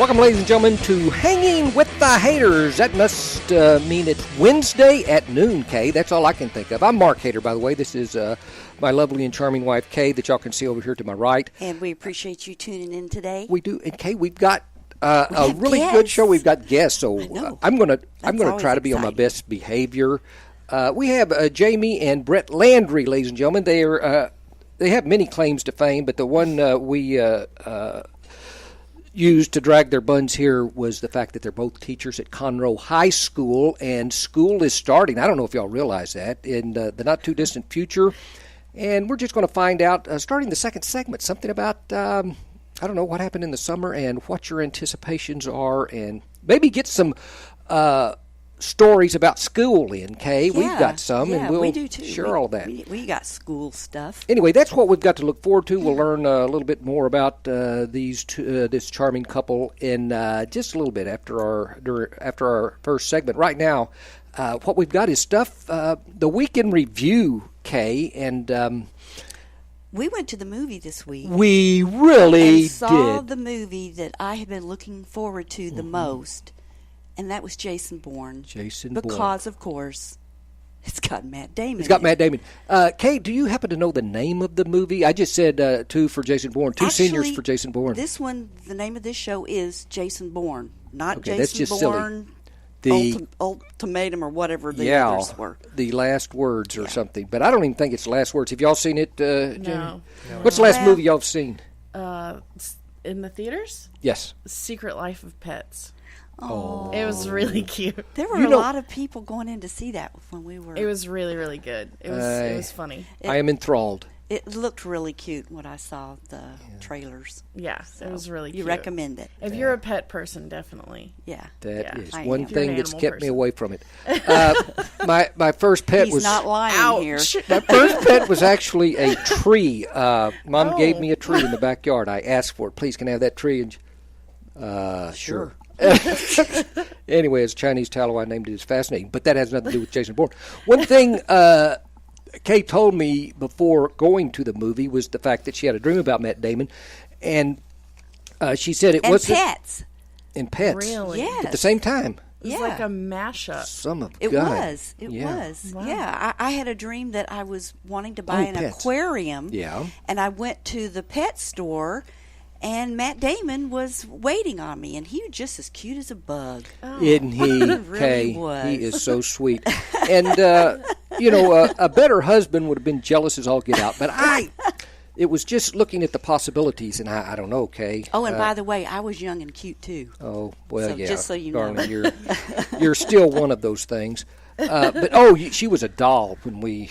Welcome, ladies and gentlemen, to Hanging with the Haters. That must mean it's Wednesday at noon, Kay. That's all I can think of. I'm Mark Hater, by the way. This is my lovely and charming wife, Kay, that y'all can see over here to my right. And we appreciate you tuning in today. We do. And, Kay, we've got a really good show. We've got guests, so I'm gonna try to be on my best behavior. We have Jamie and Brett Landry, ladies and gentlemen. They have many claims to fame, but the one we used to drag their buns here was the fact that they're both teachers at Conroe High School, and school is starting. I don't know if y'all realize that in the not-too-distant future. And we're just going to find out, starting the second segment, something about, I don't know, what happened in the summer and what your anticipations are, and maybe get some stories about school in, Kay. Yeah, We've got some, and we'll we do too. share all that. We got school stuff. Anyway, that's what we've got to look forward to. We'll learn a little bit more about this charming couple in just a little bit after our first segment. Right now, what we've got is stuff, the week in review, Kay, and we went to the movie this week. We really and saw did. the movie that I have been looking forward to the most, and that was Jason Bourne. Because, of course, it's got Matt Damon. It's got Matt Damon. Kay, do you happen to know the name of the movie? I just said two for Jason Bourne, seniors for Jason Bourne. This one, the name of this show is Jason Bourne, not okay, Jason that's just Bourne. Silly. Ultimatum or whatever the others were. The Last Words or something. But I don't even think it's The Last Words. Have y'all seen it, Jamie? No. What's the last movie y'all have seen? In the theaters? Yes. Secret Life of Pets. Oh. It was really cute. There were a lot of people going in to see that when we were. It was really, really good. It was funny. I am enthralled. It looked really cute when I saw the trailers. Yeah, so it was really cute. You recommend it? If you're a pet person, definitely. Yeah. That is I one am. thing that's kept me person. away from it. My first pet He's was... not lying here. My first pet was actually a tree. Mom gave me a tree in the backyard. I asked for it. Please, can I have that tree? And sure. Anyway, it's Chinese tallow. I named it. It's fascinating, but that has nothing to do with Jason Bourne. One thing Kay told me before going to the movie was the fact that she had a dream about Matt Damon, and she said it was Pets. In Pets, Really? Yes. at the same time. It was like a mashup. Some of It God. was. It was. Wow. Yeah. I had a dream that I was wanting to buy an pets. aquarium. Yeah. And I went to the pet store, and Matt Damon was waiting on me, and he was just as cute as a bug. Isn't he, really Kay? was. He is so sweet. And, a better husband would have been jealous as all get out. But it was just looking at the possibilities, and I don't know, Kay. Oh, and by the way, I was young and cute, too. Oh, well, So, yeah. just so you darling, know. you're still one of those things. But, she was a doll when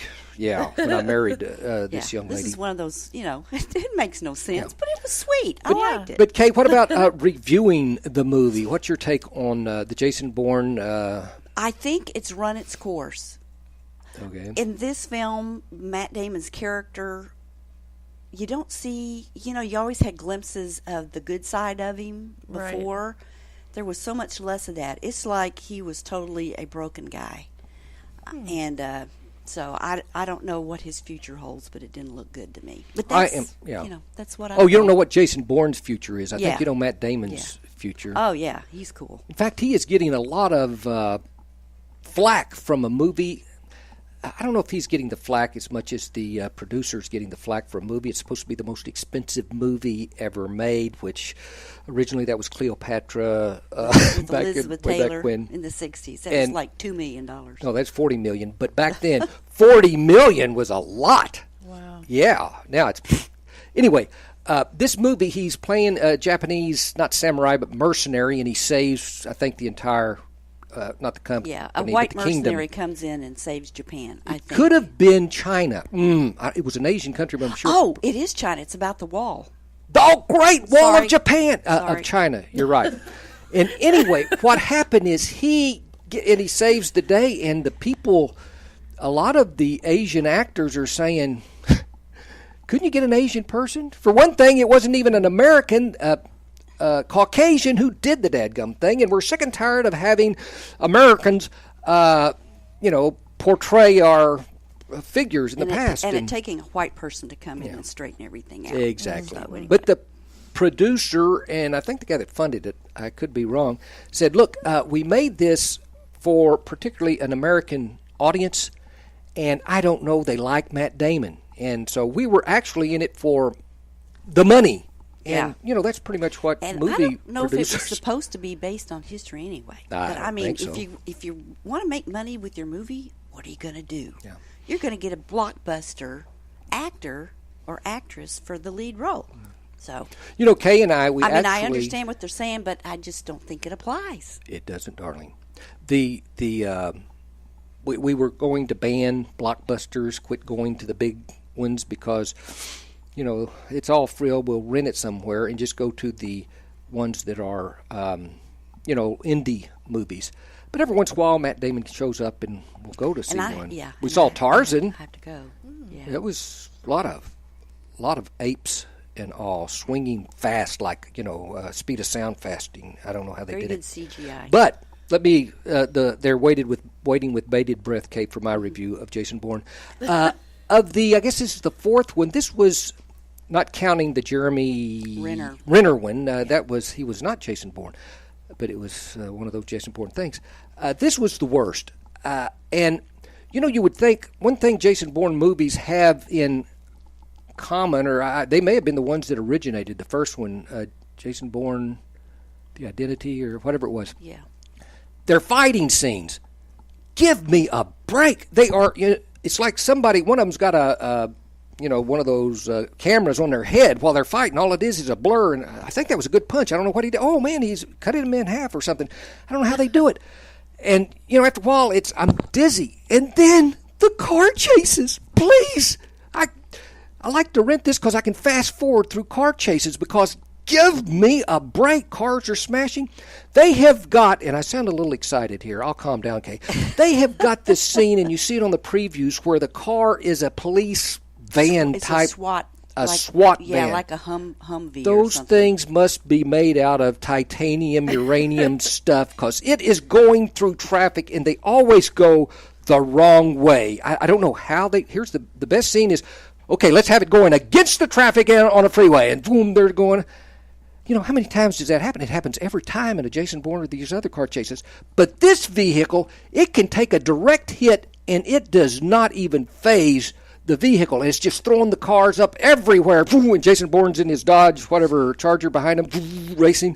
I married this young lady. This is one of those, it makes no sense, but it was sweet. I liked it. But, Kay, what about reviewing the movie? What's your take on the Jason Bourne? I think it's run its course. Okay. In this film, Matt Damon's character, you don't see, you always had glimpses of the good side of him before. Right. There was so much less of that. It's like he was totally a broken guy. And so I don't know what his future holds, but it didn't look good to me. But that's, that's what I Oh, you don't know what Jason Bourne's future is. I think you know Matt Damon's future. Oh, yeah, he's cool. In fact, he is getting a lot of flack from a movie. I don't know if he's getting the flack as much as the producer's getting the flack for a movie. It's supposed to be the most expensive movie ever made, which originally that was Cleopatra. With back Elizabeth way Taylor back when. in the 60s. That was like $2 million. No, that's $40 million. But back then, $40 million was a lot. Wow. Yeah. Now it's... Anyway, this movie, he's playing a Japanese, not samurai, but mercenary, and he saves, I think, the entire... not the company. Yeah, a white mercenary comes in and saves Japan, I think. Could have been China. It was an Asian country, but I'm sure. Oh, it is China. It's about the wall. The Great Wall Sorry. of Japan. Of China. You're right. And anyway, what happened is he saves the day, and the people, a lot of the Asian actors are saying, couldn't you get an Asian person? For one thing, it wasn't even an American Caucasian who did the dadgum thing, and we're sick and tired of having Americans, portray our figures in the past. And it taking a white person to come in and straighten everything out. Exactly. So anyway. But producer, and I think the guy that funded it, I could be wrong, said, look, we made this for particularly an American audience, and I don't know they like Matt Damon. And so we were actually in it for the money. And, that's pretty much what and movie I don't know producers... if it was supposed to be based on history anyway. But I mean, if you want to make money with your movie, what are you going to do? Yeah. You're going to get a blockbuster actor or actress for the lead role. So, Kay and I I understand what they're saying, but I just don't think it applies. It doesn't, darling. We were going to ban blockbusters, quit going to the big ones because, it's all frill. We'll rent it somewhere and just go to the ones that are, indie movies. But every once in a while, Matt Damon shows up and we'll go to see one. Yeah, we saw Tarzan. I have to go. Yeah. It was a lot of apes and all swinging fast, like speed of sound fasting. I don't know how they did it. Very good CGI. But let me. They're waiting with bated breath, Kate, for my review of Jason Bourne. I guess this is the fourth one. This was not counting the Jeremy Renner one. He was not Jason Bourne, but it was one of those Jason Bourne things. This was the worst. And you would think one thing Jason Bourne movies have in common, or they may have been the ones that originated the first one, Jason Bourne, The Identity, or whatever it was. Yeah. Their fighting scenes. Give me a break. They are. It's like one of them's got one of those cameras on their head while they're fighting. All it is a blur, and I think that was a good punch. I don't know what he did. Oh man, he's cut him in half or something. I don't know how they do it. And after a while, I'm dizzy. And then the car chases. Please, I like to rent this because I can fast forward through car chases because give me a break. Cars are smashing. They have got, and I sound a little excited here. I'll calm down, Kay. They have got this scene, and you see it on the previews, where the car is a police van type. A SWAT van. Yeah, like a Humvee. Those things must be made out of titanium, uranium stuff because it is going through traffic, and they always go the wrong way. I don't know how they. Here's the best scene is, okay, let's have it going against the traffic on a freeway, and boom, they're going. How many times does that happen? It happens every time in a Jason Bourne or these other car chases. But this vehicle, it can take a direct hit, and it does not even phase the vehicle. It's just throwing the cars up everywhere. Boom, and Jason Bourne's in his Dodge, whatever, Charger behind him, boom, racing.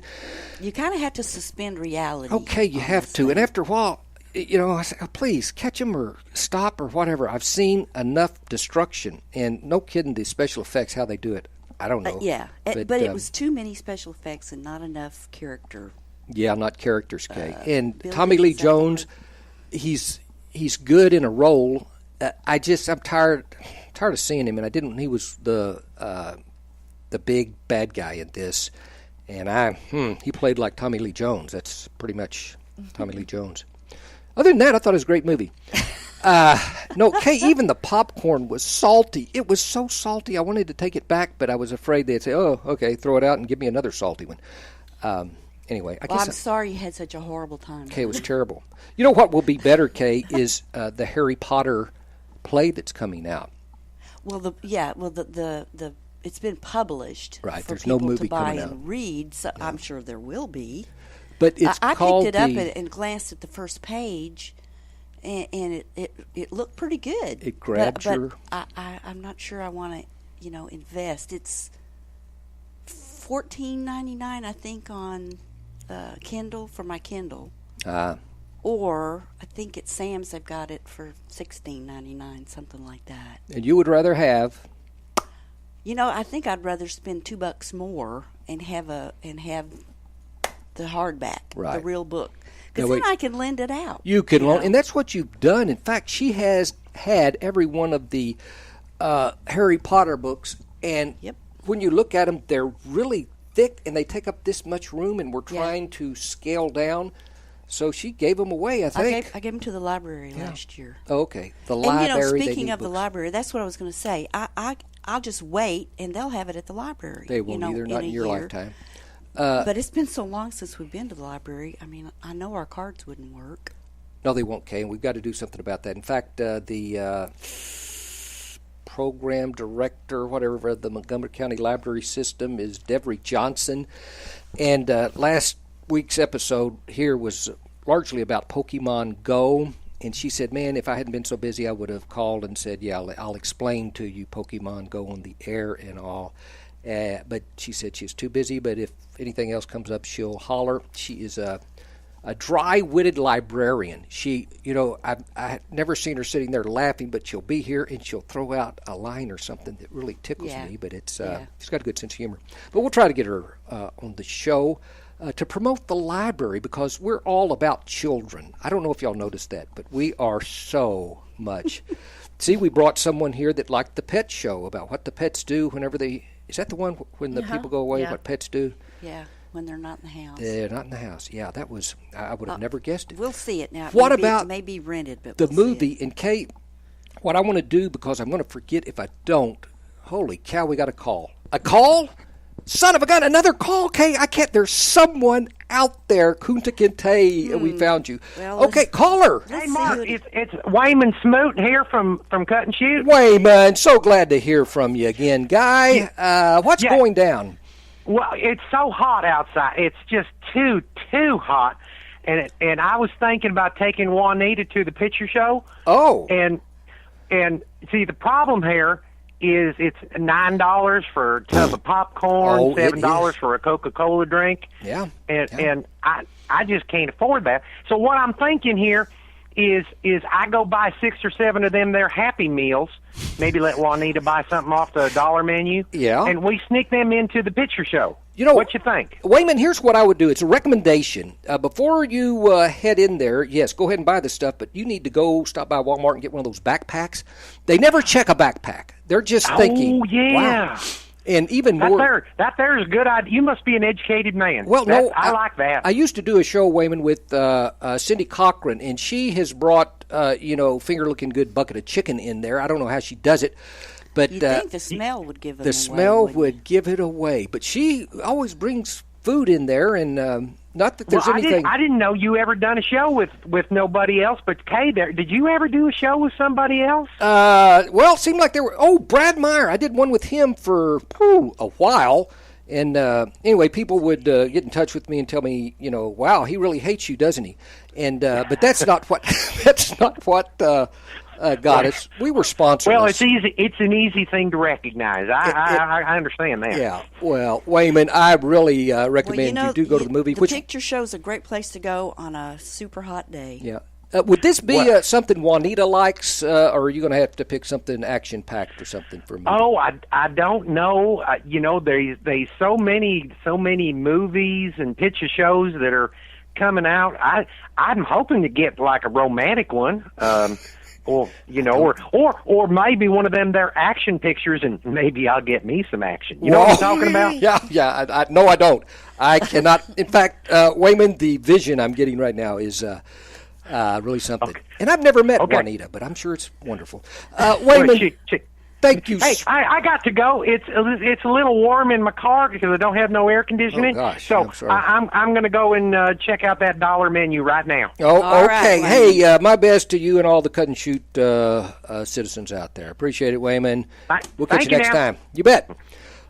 You kind of have to suspend reality. Okay, you have to. And after a while, I say, oh, please, catch him or stop or whatever. I've seen enough destruction. And no kidding, the special effects, how they do it. I don't know. But it was too many special effects and not enough character. Yeah, not characters, Kay. And Tommy Lee Jones, he's good in a role. I'm tired of seeing him, and he was the big bad guy in this, and he played like Tommy Lee Jones. That's pretty much Tommy Lee Jones. Other than that, I thought it was a great movie. No, Kay, even the popcorn was salty. It was so salty. I wanted to take it back, but I was afraid they'd say, oh, okay, throw it out and give me another salty one. Anyway, I'm sorry you had such a horrible time. Kay, it was terrible. You know what will be better, Kay, is the Harry Potter play that's coming out. Well, the it's been published. Right, for there's people no movie to buy coming out. and read. So yeah. I'm sure there will be. But it's I called picked it up and glanced at the first page, and it looked pretty good. It grabbed your. I'm not sure I want to invest. It's $14.99 I think on Kindle for my Kindle. Or I think at Sam's they've got it for $16.99, something like that. And you would rather have? I think I'd rather spend $2 more and have the hardback, the real book, because then I can lend it out. You can loan, and that's what you've done. In fact, she has had every one of the Harry Potter books, and when you look at them, they're really thick and they take up this much room, and we're trying to scale down. So she gave them away, I think. I gave them to the library last year. Oh, okay. The library. And speaking of the library, that's what I was going to say. I'll just wait, and they'll have it at the library. They won't either, not in your lifetime. But it's been so long since we've been to the library. I mean, I know our cards wouldn't work. No, they won't, Kay, and we've got to do something about that. In fact, Program Director, whatever, of the Montgomery County Library System is Devery Johnson. And last week's episode here was largely about Pokemon Go. And she said, man, if I hadn't been so busy, I would have called and said, yeah, I'll explain to you Pokemon Go on the air and all. But she said she's too busy, but if anything else comes up, she'll holler. She is a dry-witted librarian. She, I've never seen her sitting there laughing, but she'll be here and she'll throw out a line or something that really tickles me. But she's got a good sense of humor. But we'll try to get her on the show to promote the library because we're all about children. I don't know if y'all noticed that, but we are so much. See, we brought someone here that liked the pet show about what the pets do whenever they. Is that the one when the people go away? What pets do? Yeah. When they're not in the house. They're not in the house. Yeah, that was, I would have never guessed it. We'll see it now. What about it may be rented, but the we'll movie? And Kate, what I want to do, because I'm going to forget if I don't, holy cow, we got a call. A call? Son of a gun, another call, Kate. I can't, there's someone out there, Kunta Kinte, and we found you. Well, okay, caller. Hey, Mark, it's Wayman Smoot here from Cut and Shoot. Wayman, so glad to hear from you again, guy. What's going down? Well, it's so hot outside. It's just too hot. And I was thinking about taking Juanita to the picture show. Oh. And see, the problem here is it's $9 for a tub of popcorn, $7 for a Coca-Cola drink. Yeah. And I just can't afford that. So what I'm thinking here is I go buy 6 or 7 of them their Happy Meals, maybe let Juanita buy something off the dollar menu, and we sneak them into the picture show. What you think? Wayman, here's what I would do. It's a recommendation. Before you head in there, yes, go ahead and buy the stuff, but you need to go stop by Walmart and get one of those backpacks. They never check a backpack. They're just thinking, wow. And even more. That there is a good idea. You must be an educated man. Well, no, I like that. I used to do a show, Wayman, with Cindy Cochran, and she has brought, finger-looking good bucket of chicken in there. I don't know how she does it. But you'd think the smell would give it away. The smell would give it away. But she always brings food in there, and not that there's anything. I didn't know you ever done a show with nobody else. But Kay, did you ever do a show with somebody else? Well, it seemed like there were. Oh, Brad Meyer. I did one with him for a while. And anyway, people would get in touch with me and tell me, wow, he really hates you, doesn't he? And but that's not what got us. We were sponsored. Well, it's easy. It's an easy thing to recognize. I understand that. Yeah. Well, Wayman, I really recommend you do go to the movie. The picture show is a great place to go on a super hot day. Yeah. Would this be something Juanita likes, or are you going to have to pick something action-packed or something for me? Oh, I don't know. There's so many movies and picture shows that are coming out. I'm hoping to get like a romantic one. Or maybe one of them their action pictures, and maybe I'll get me some action. You know what I'm talking about? Yeah. No, I don't. I cannot. In fact, Wayman, the vision I'm getting right now is really something. Okay. And I've never met Juanita, but I'm sure it's wonderful. Wayman, thank you. Hey, I got to go. It's a little warm in my car because I don't have no air conditioning. Oh, gosh, so I'm sorry. I'm going to go and check out that dollar menu right now. Oh, all okay. Right, hey, my best to you and all the Cut and Shoot citizens out there. Appreciate it, Wayman. We'll catch you next time. You bet.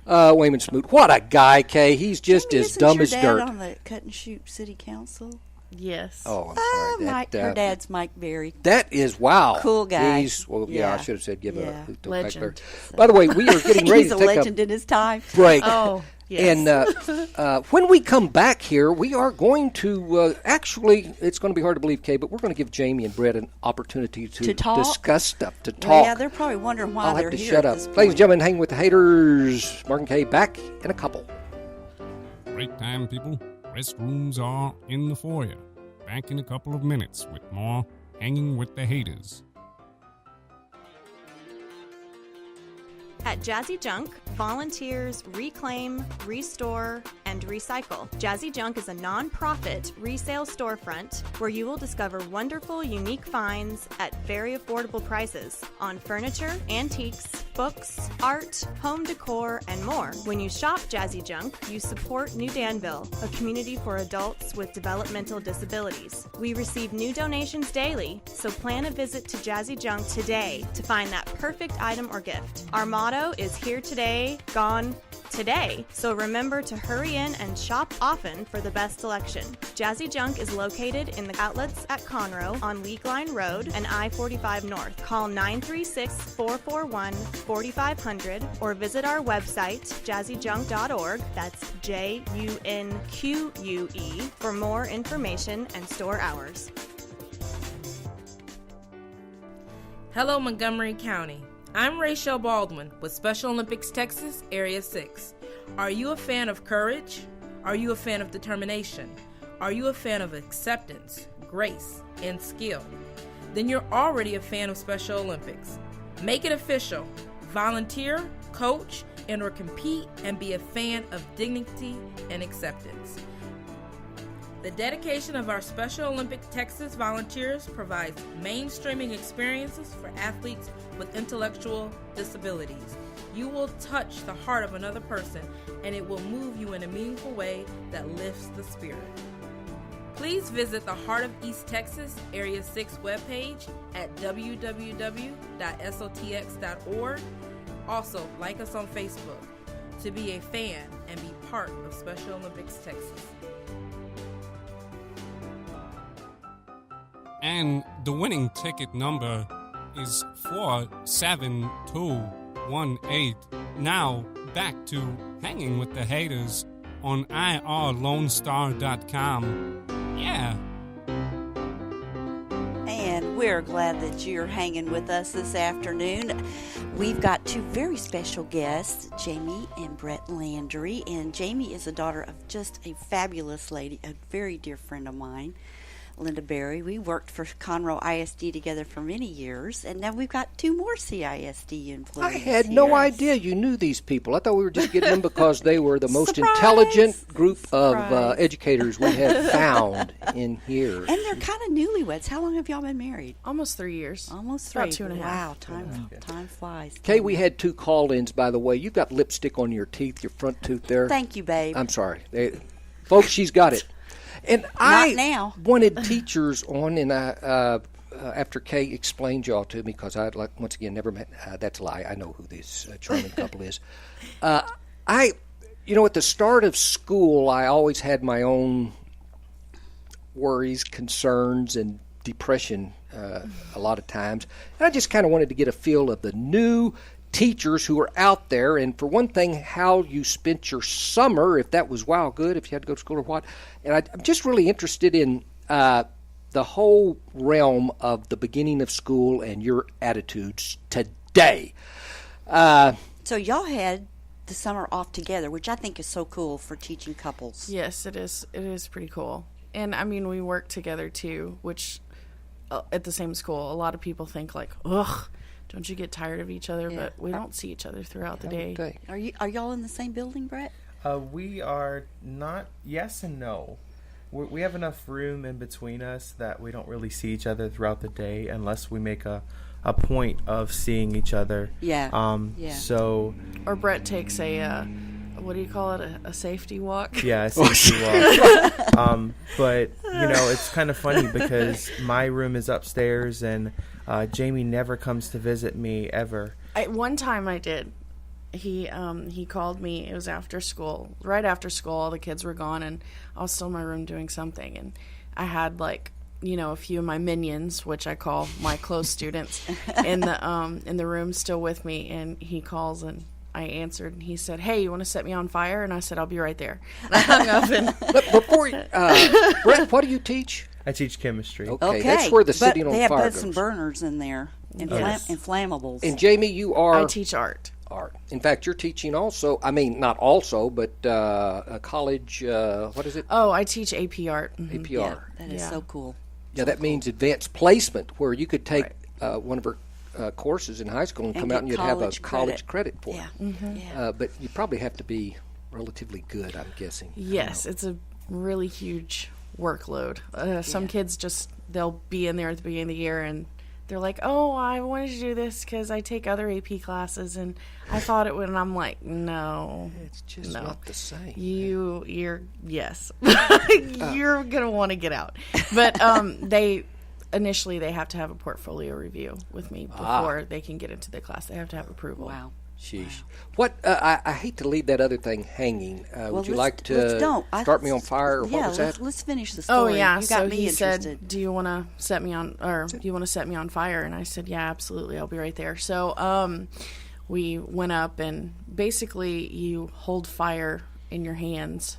Wayman Smoot. What a guy, Kay. He's just as dumb as dirt. Isn't your dad on the Cut and Shoot City Council? Yes. Oh, I'm sorry. Her dad's Mike Berry. That is, wow. Cool guy. I should have said give a hoot to Mike Berry. So. By the way, we are getting ready He's to a take legend in his time. break. Oh, yes. And when we come back here, we are going to, actually, it's going to be hard to believe, Kay, but we're going to give Jamie and Brett an opportunity to discuss stuff, to talk. Well, yeah, they're probably wondering why I'll they're have to here shut at up. this point. Ladies and gentlemen, hang with the haters. Mark and Kay back in a couple. Break time, people. Restrooms are in the foyer. Back in a couple of minutes with more Hanging with the Haters. At Jazzy Junk, volunteers reclaim, restore, and recycle. Jazzy Junk is a non-profit resale storefront where you will discover wonderful, unique finds at very affordable prices on furniture, antiques, books, art, home decor, and more. When you shop Jazzy Junk, you support New Danville, a community for adults with developmental disabilities. We receive new donations daily, so plan a visit to Jazzy Junk today to find that perfect item or gift. Our motto is here today, gone today, so remember to hurry in and shop often for the best selection. Jazzy Junk is located in the outlets at Conroe on Lake Line Road and I-45 North. Call 936-441-4500 or visit our website, jazzyjunk.org, that's JUNQUE, for more information and store hours. Hello, Montgomery County. I'm Rachel Baldwin with Special Olympics Texas, Area 6. Are you a fan of courage? Are you a fan of determination? Are you a fan of acceptance, grace, and skill? Then you're already a fan of Special Olympics. Make it official. Volunteer, coach, and/or compete and be a fan of dignity and acceptance. The dedication of our Special Olympics Texas volunteers provides mainstreaming experiences for athletes with intellectual disabilities. You will touch the heart of another person, and it will move you in a meaningful way that lifts the spirit. Please visit the Heart of East Texas Area 6 webpage at www.sotx.org. Also, like us on Facebook to be a fan and be part of Special Olympics Texas. And the winning ticket number is 47218. Now, back to Hanging with the Haters on irlonestar.com. Yeah. And we're glad that you're hanging with us this afternoon. We've got two very special guests, Jamie and Brett Landry. And Jamie is the daughter of just a fabulous lady, a very dear friend of mine, Linda Berry. We worked for Conroe ISD together for many years, and now we've got two more CISD employees. I had no idea you knew these people. I thought we were just getting them because they were the most intelligent group of educators we have found in here. And they're kind of newlyweds. How long have y'all been married? Almost 3 years. Almost 3. About 2.5. Wow, time flies. Kay, we had two call-ins, by the way. You've got lipstick on your teeth, your front tooth there. Thank you, babe. I'm sorry. Folks, she's got it. And now. wanted teachers on, and after Kay explained y'all to me, because I once again never met. That's a lie. I know who this charming couple is. At the start of school, I always had my own worries, concerns, and depression a lot of times. And I just kind of wanted to get a feel of the new teachers who are out there, and for one thing, how you spent your summer, if that was good, if you had to go to school or what. And I'm just really interested in the whole realm of the beginning of school and your attitudes today. So y'all had the summer off together, which I think is so cool for teaching couples. Yes, it is. It is pretty cool. And, I mean, we work together, too, which at the same school, a lot of people think, like, ugh, don't you get tired of each other? Yeah. But we don't see each other throughout the day. Are y'all in the same building, Brett? We are not. Yes and no. We have enough room in between us that we don't really see each other throughout the day unless we make a point of seeing each other. Yeah. So. Or Brett takes a what do you call it? A safety walk? Yeah, a safety walk. But it's kind of funny because my room is upstairs and Jamie never comes to visit me ever. One time I did. He called me. It was after school. Right after school, all the kids were gone, and I was still in my room doing something. And I had a few of my minions, which I call my close students, in the room still with me. And he calls, and I answered, and he said, "Hey, you want to set me on fire?" And I said, "I'll be right there." And I hung up. And before Brett, what do you teach? I teach chemistry. Okay. That's where the sitting on they have fire Bunsen goes. burners in there, inflammables. And Jamie, you are... I teach art. In fact, you're teaching also, not also, but a college, what is it? Oh, I teach AP art. Mm-hmm. AP art. That is so cool. Yeah, that means advanced placement, where you could take one of her courses in high school and come out and you'd have a college credit for it. Yeah. Mm-hmm. But you probably have to be relatively good, I'm guessing. Yes, it's a really huge workload. Some kids they'll be in there at the beginning of the year and they're like, oh, I wanted to do this because I take other AP classes, and I thought it would. And I'm like, no, It's just not the same. You're yes, you're gonna want to get out. But they have to have a portfolio review with me before they can get into the class. They have to have approval. Wow. Sheesh. What? I hate to leave that other thing hanging. Would you like to start me on fire? Or what was that? Let's finish the story. Oh yeah. You got So me he interested. said, "Do you want to set me on, or do you want to set me on fire?" And I said, "Yeah, absolutely. I'll be right there." So we went up, and basically you hold fire in your hands.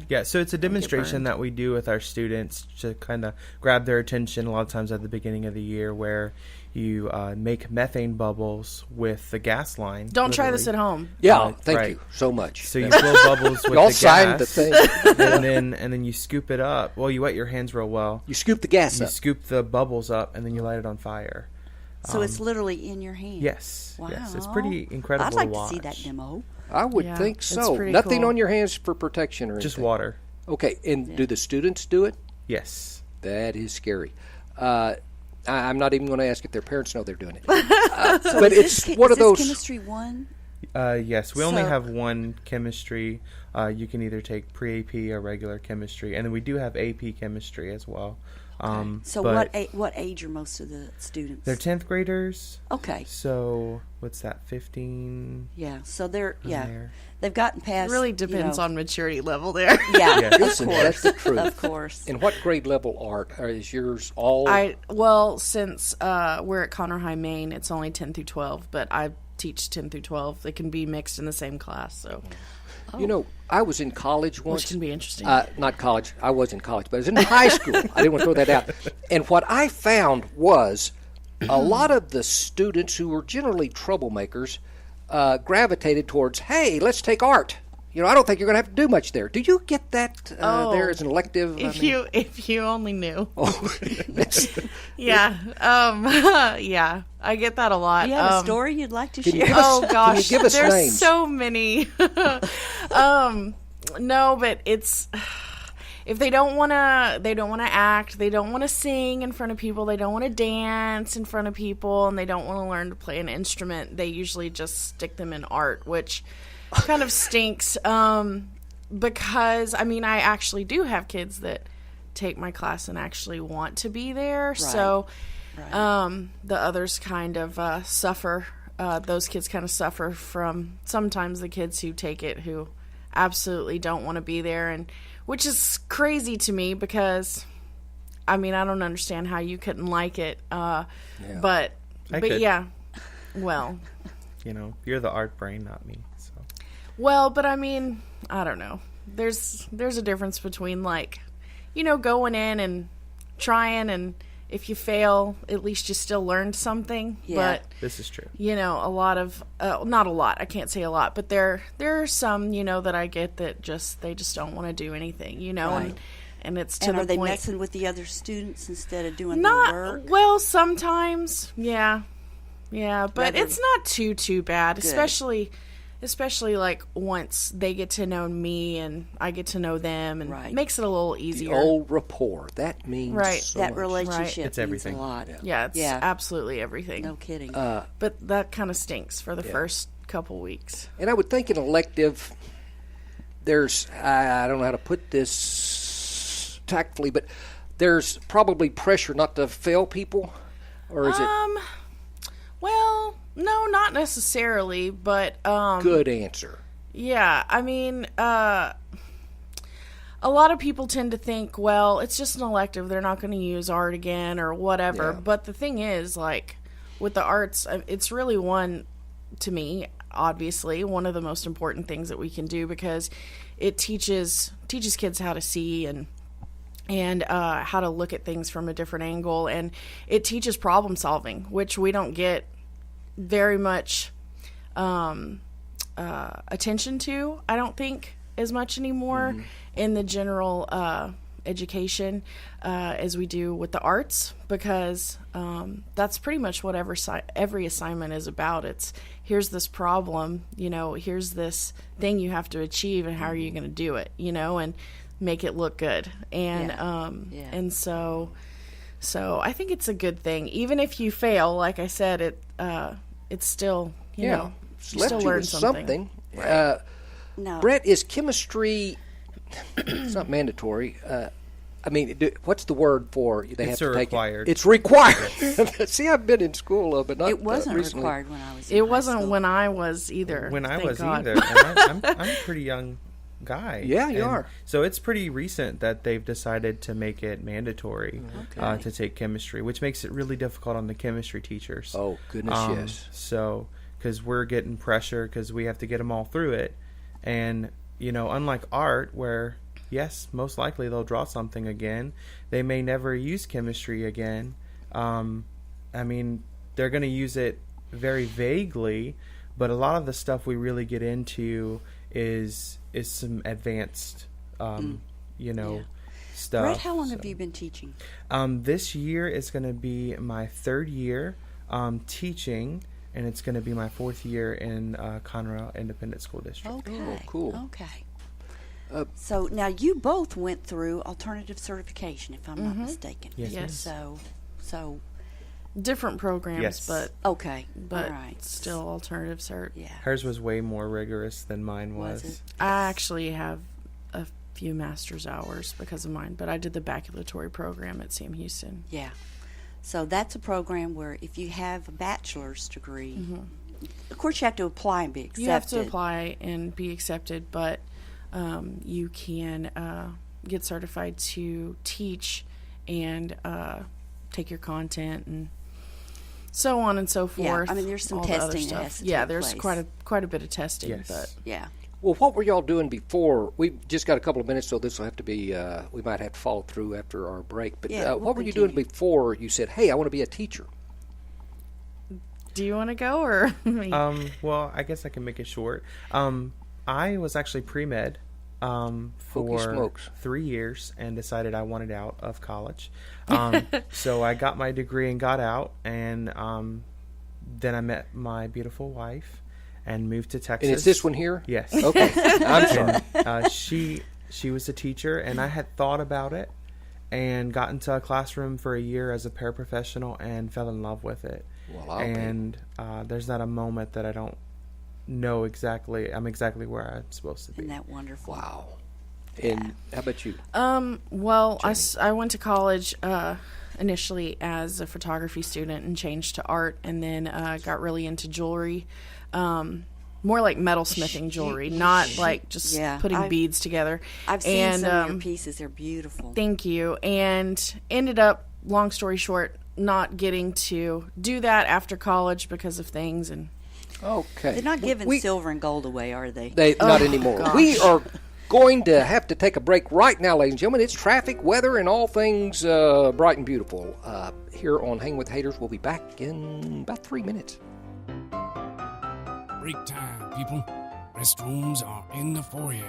Yeah, so it's a demonstration that we do with our students to kind of grab their attention a lot of times at the beginning of the year, where you make methane bubbles with the gas line. Don't try this at home. Yeah, thank you so much. So you blow bubbles with Y'all the signed gas, the thing. and then you scoop it up. Well, you wet your hands real well. You scoop the gas You up. scoop the bubbles up, and then you light it on fire. So it's literally in your hand. Yes. Wow. Yes, it's pretty incredible I'd like to watch. to see that demo. I would Yeah, think it's so. pretty Nothing cool. on your hands for protection or anything. Just water. Okay, and do the students do it? Yes. That is scary. I'm not even going to ask if their parents know they're doing it. But it's one of those. Chemistry 1? Yes, we only So- have one chemistry. You can either take pre-AP or regular chemistry, and then we do have AP chemistry as well. So but what age are most of the students? they're 10th graders. Okay. So what's that? 15. Yeah. So they're there. they've gotten past. It really depends on maturity level there. Yeah. Yeah. Of Listen, that's course. the truth. Of course. And what grade level art is yours? All Since we're at Conroe High, Maine, it's only 10 through 12, but I teach 10 through 12. They can be mixed in the same class, so You know, I was in college once. which can be interesting. Not college. I was in college, but I was in high school. I didn't want to throw that out. And what I found was a lot of the students who were generally troublemakers gravitated towards, hey, let's take art. You know, I don't think you're going to have to do much there. Do you get that there as an elective? if you only knew. Oh, Yeah. Yeah. I get that a lot. Do you have a story you'd like to Can you share? give us- Oh gosh, give us there's names? so many. No, but it's if they don't want to act, they don't want to sing in front of people, they don't want to dance in front of people, and they don't want to learn to play an instrument, they usually just stick them in art, which kind of stinks. Because I mean, I actually do have kids that take my class and actually want to be there. Right. So the others kind of suffer. Those kids kind of suffer from sometimes the kids who take it who absolutely don't want to be there, and which is crazy to me because I mean, I don't understand how you couldn't like it. But could. yeah. Well, You know, you're the art brain, not me. So. well, but I mean, I don't know. There's a difference between like, you know, going in and trying, and if you fail, at least you still learned something. Yeah. But This is true. you know, a lot of not a lot. I can't say a lot, but there are some, you know, that I get that they just don't want to do anything, you know, Right. and it's to And the are they point. messing with the other students instead of doing their work? Not well, sometimes, yeah, but Rather- it's not too bad, especially like once they get to know me and I get to know them, and Right. makes it a little the easier. old rapport. That means Right. so That much. relationship It's means everything. a lot. Yeah, it's Yeah. absolutely everything. No kidding. But that kind of stinks for the first couple weeks. And I would think an elective, there's, I don't know how to put this tactfully, but there's probably pressure not to fail people, or is it Well, no, not necessarily, but good answer? yeah, I mean, a lot of people tend to think, well, it's just an elective, they're not going to use art again or whatever. Yeah. But the thing is, like, with the arts, it's really to me, obviously, one of the most important things that we can do, because it teaches kids how to see and how to look at things from a different angle, and it teaches problem solving, which we don't get very much attention to, I don't think, as much anymore in the general education as we do with the arts, because that's pretty much what every assignment is about. It's here's this problem, you know, here's this thing you have to achieve, and how are you going to do it, you know, and make it look good. And Yeah. and so So I think it's a good thing. Even if you fail, like I said, it's still, you know, you left still you learn with something. No. Brett, is chemistry? It's not mandatory. I mean, what's the word for they It's have to take required. it? It's required. See, I've been in school, but not It wasn't recently. required when I was in It high wasn't school. when I was either. When I thank was God. either. And I'm a pretty young guy. Yeah, you And are. So it's pretty recent that they've decided to make it mandatory Okay. to take chemistry, which makes it really difficult on the chemistry teachers. Oh, goodness, yes. So, because we're getting pressure because we have to get them all through it. And, you know, unlike art where, yes, most likely they'll draw something again, they may never use chemistry again. I mean, they're going to use it very vaguely, but a lot of the stuff we really get into is some advanced, you know, stuff. Brett, how long So, have you been teaching? this year is going to be my third year teaching, and it's going to be my fourth year in Conroe Independent School District. Okay. Oh, cool. Okay. So now you both went through alternative certification, if I'm not mistaken. Yes, ma'am. Yes. So Different programs, Yes. but okay. but All right. still alternative cert. Yeah. Hers was way more rigorous than mine Was was. it? I actually have a few master's hours because of mine, but I did the baccalaureate program at Sam Houston. Yeah. So that's a program where if you have a bachelor's degree, of course you have to apply and be accepted. You have to apply and be accepted, but you can get certified to teach and take your content and so on and so Yeah, forth. I mean, there's some all the other testing that stuff. has to Yeah, take there's place. quite a bit of testing, Yes. but Yeah. Well, what were y'all doing before? We've just got a couple of minutes, so this will have to be, we might have to follow through after our break. But Yeah, we'll what were you doing continue. before you said, hey, I want to be a teacher? do you want to go or me? Well, I guess I can make it short. I was actually pre-med for smokes. 3 years and decided I wanted out of college. So I got my degree and got out, and then I met my beautiful wife and moved to Texas. And it's this one here? Yes. Okay. I'm sorry. She was a teacher, and I had thought about it and got into a classroom for a year as a paraprofessional and fell in love with it. Well, I'll bet. And there's not a moment that I don't know exactly. I'm exactly where I'm supposed to be. Isn't that wonderful? Wow. And how about you? Well, I went to college initially as a photography student and changed to art, and then got really into jewelry. More like metalsmithing jewelry, not like just Yeah, putting beads together. I've seen and, some of your pieces. They're beautiful. Thank you. And ended up, long story short, not getting to do that after college because of things. And Okay. They're not giving We- silver and gold away, are they? Not anymore. gosh. We are going to have to take a break right now, ladies and gentlemen. It's traffic, weather, and all things bright and beautiful. Here on Hang with Haters, we'll be back in about 3 minutes. Break time, people. Restrooms are in the foyer.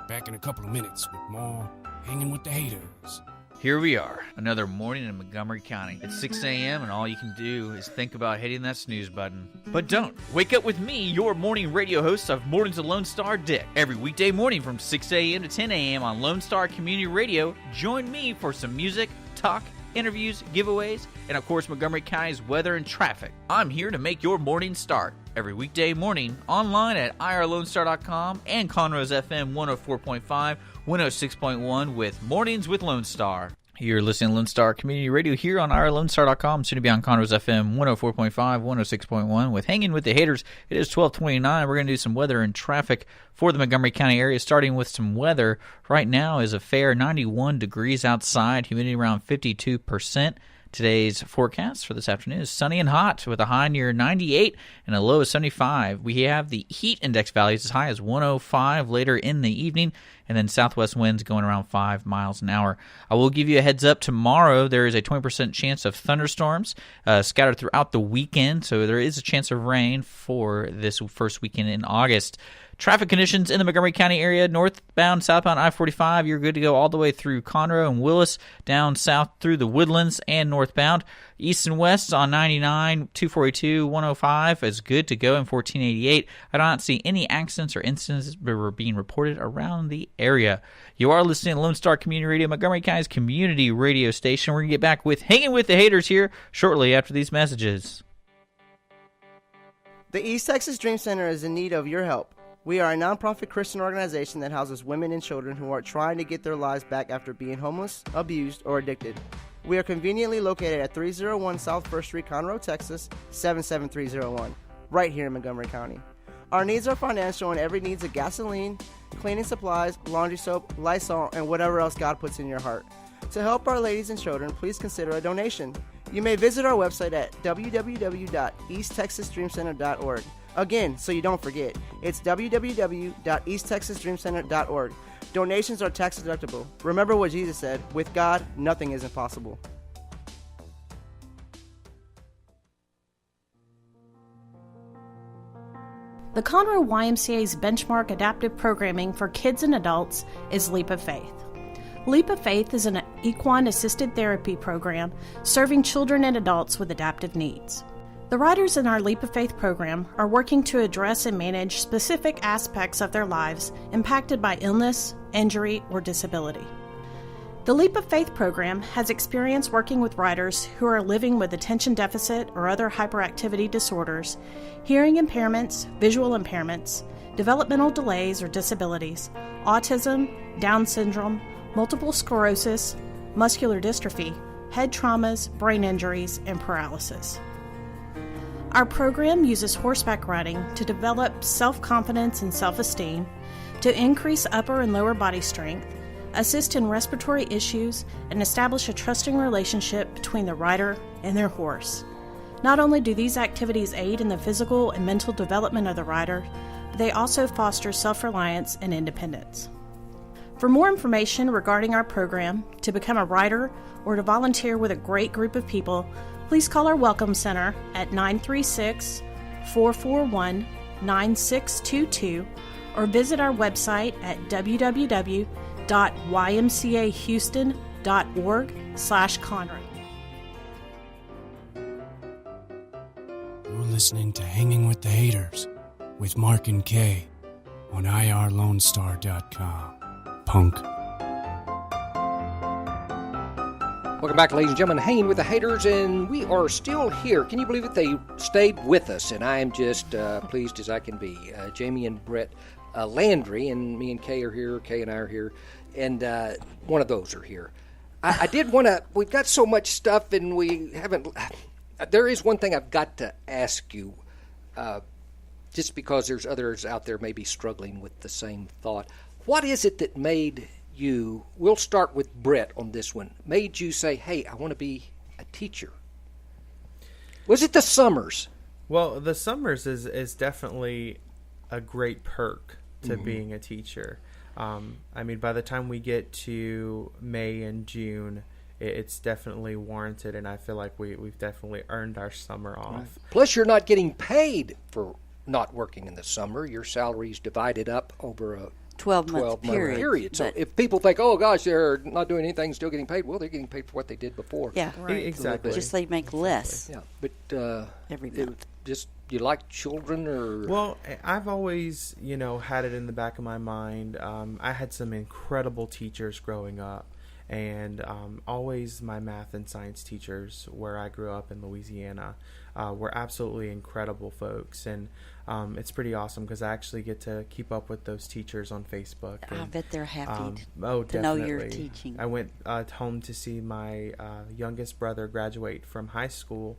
Back in a couple of minutes with more Hanging with the Haters. Here we are, another morning in Montgomery County. It's 6 a.m. and all you can do is think about hitting that snooze button. But don't. Wake up with me, your morning radio host of Mornings with Lone Star, Dick. Every weekday morning from 6 a.m. to 10 a.m. on Lone Star Community Radio, join me for some music, talk, interviews, giveaways, and of course Montgomery County's weather and traffic. I'm here to make your morning start. Every weekday morning, online at irlonestar.com and Conroe's FM 104.5, 106.1 with Mornings with Lone Star. You're listening to Lone Star Community Radio here on irlonestar.com, soon to be on Conroe's FM 104.5, 106.1 with Hanging with the Haters. It is 12:29. We're going to do some weather and traffic for the Montgomery County area, starting with some weather. Right now is a fair 91 degrees outside, humidity around 52%. Today's forecast for this afternoon is sunny and hot with a high near 98 and a low of 75. We have the heat index values as high as 105 later in the evening, and then southwest winds going around 5 miles an hour. I will give you a heads up tomorrow. There is a 20% chance of thunderstorms scattered throughout the weekend, so there is a chance of rain for this first weekend in August. Traffic conditions in the Montgomery County area, northbound, southbound I-45, you're good to go all the way through Conroe and Willis, down south through the Woodlands and northbound. East and West on 99, 242, 105 is good to go in 1488. I do not see any accidents or incidents that were being reported around the area. You are listening to Lone Star Community Radio, Montgomery County's community radio station. We're going to get back with Hanging with the Haters here shortly after these messages. The East Texas Dream Center is in need of your help. We are a nonprofit Christian organization that houses women and children who are trying to get their lives back after being homeless, abused, or addicted. We are conveniently located at 301 South 1st Street, Conroe, Texas, 77301, right here in Montgomery County. Our needs are financial and every needs of gasoline, cleaning supplies, laundry soap, Lysol, and whatever else God puts in your heart. To help our ladies and children, please consider a donation. You may visit our website at www.easttexasdreamcenter.org. Again, so you don't forget, it's www.easttexasdreamcenter.org. Donations are tax deductible. Remember what Jesus said, with God, nothing is impossible. The Conroe YMCA's benchmark adaptive programming for kids and adults is Leap of Faith. Leap of Faith is an equine-assisted therapy program serving children and adults with adaptive needs. The riders in our Leap of Faith program are working to address and manage specific aspects of their lives impacted by illness, injury, or disability. The Leap of Faith program has experience working with riders who are living with attention deficit or other hyperactivity disorders, hearing impairments, visual impairments, developmental delays or disabilities, autism, Down syndrome, multiple sclerosis, muscular dystrophy, head traumas, brain injuries, and paralysis. Our program uses horseback riding to develop self-confidence and self-esteem, to increase upper and lower body strength, assist in respiratory issues, and establish a trusting relationship between the rider and their horse. Not only do these activities aid in the physical and mental development of the rider, but they also foster self-reliance and independence. For more information regarding our program, to become a rider, or to volunteer with a great group of people, please call our Welcome Center at 936-441-9622 or visit our website at www.ymcahouston.org/Conroe. You're listening to Hanging with the Haters with Mark and Kay on irlonestar.com. Punk. Welcome back, ladies and gentlemen, Hanging with the Haters, and we are still here. Can you believe it? They stayed with us, and I am just pleased as I can be. Jamie and Brett Landry, and me and Kay are here. Kay and I are here, and one of those are here. I did want to, we've got so much stuff, and we haven't, there is one thing I've got to ask you, just because there's others out there maybe struggling with the same thought. What is it that made you, we'll start with Brett on this one, made you say, hey, I want to be a teacher? Was it the summers? Well, the summers is definitely a great perk to being a teacher. I mean, by the time we get to May and June, it's definitely warranted, and I feel like we've definitely earned our summer off. Right. Plus, you're not getting paid for not working in the summer. Your salary's divided up over a 12-month period. So if people think, oh, gosh, they're not doing anything, still getting paid, well, they're getting paid for what they did before. Yeah, right. Exactly. Just they make less. Yeah, but every month. Just, you like children, or? Well, I've always, had it in the back of my mind. I had some incredible teachers growing up, and always my math and science teachers where I grew up in Louisiana were absolutely incredible folks, and it's pretty awesome because I actually get to keep up with those teachers on Facebook. I bet they're happy to know you're teaching. I went home to see my youngest brother graduate from high school